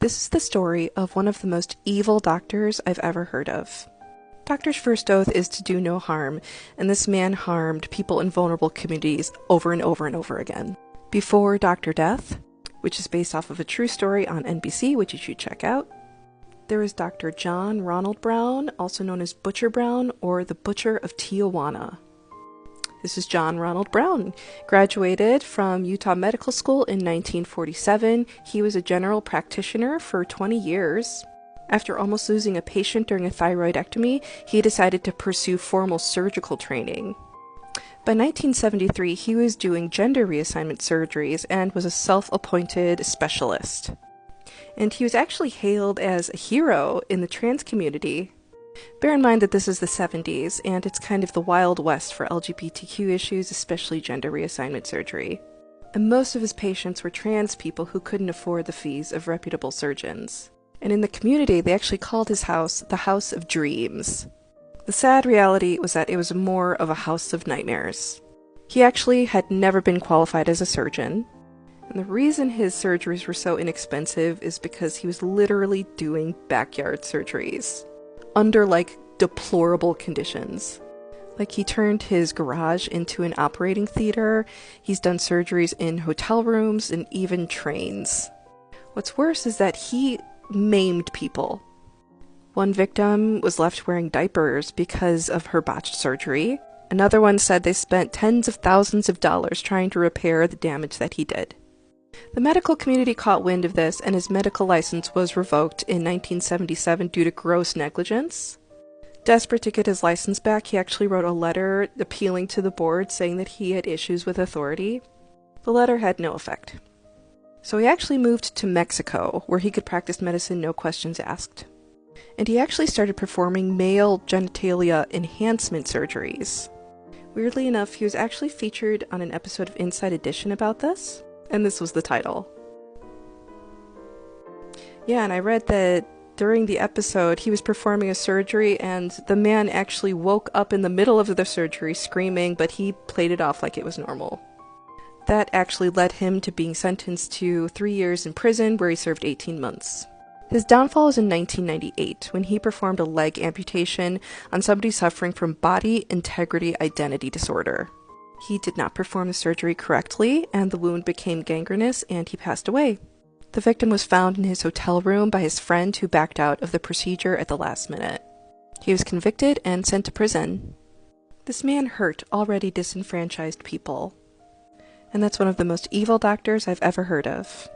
This is the story of one of the most evil doctors I've ever heard of. Doctor's first oath is to do no harm, and this man harmed people in vulnerable communities over and over and over again. Before Dr. Death, which is based off of a true story on NBC, which you should check out, there is Dr. John Ronald Brown, also known as Butcher Brown, or the Butcher of Tijuana. This is John Ronald Brown. Graduated from Utah Medical School in 1947. He was a general practitioner for 20 years. After almost losing a patient during a thyroidectomy, he decided to pursue formal surgical training. By 1973, he was doing gender reassignment surgeries and was a self-appointed specialist. And he was actually hailed as a hero in the trans community. Bear in mind that this is the 70s, and it's kind of the Wild West for LGBTQ issues, especially gender reassignment surgery. And most of his patients were trans people who couldn't afford the fees of reputable surgeons. And in the community, they actually called his house the House of Dreams. The sad reality was that it was more of a house of nightmares. He actually had never been qualified as a surgeon, and the reason his surgeries were so inexpensive is because he was literally doing backyard surgeries under, deplorable conditions. He turned his garage into an operating theater. He's done surgeries in hotel rooms and even trains. What's worse is that he maimed people. One victim was left wearing diapers because of her botched surgery. Another one said they spent tens of thousands of dollars trying to repair the damage that he did. The medical community caught wind of this, and his medical license was revoked in 1977 due to gross negligence. Desperate to get his license back, he actually wrote a letter appealing to the board saying that he had issues with authority. The letter had no effect. So he actually moved to Mexico, where he could practice medicine no questions asked. And he actually started performing male genitalia enhancement surgeries. Weirdly enough, he was actually featured on an episode of Inside Edition about this. And this was the title. Yeah, and I read that during the episode, he was performing a surgery and the man actually woke up in the middle of the surgery screaming, but he played it off like it was normal. That actually led him to being sentenced to 3 years in prison, where he served 18 months. His downfall was in 1998, when he performed a leg amputation on somebody suffering from body integrity identity disorder. He did not perform the surgery correctly, and the wound became gangrenous, and he passed away. The victim was found in his hotel room by his friend who backed out of the procedure at the last minute. He was convicted and sent to prison. This man hurt already disenfranchised people. And that's one of the most evil doctors I've ever heard of.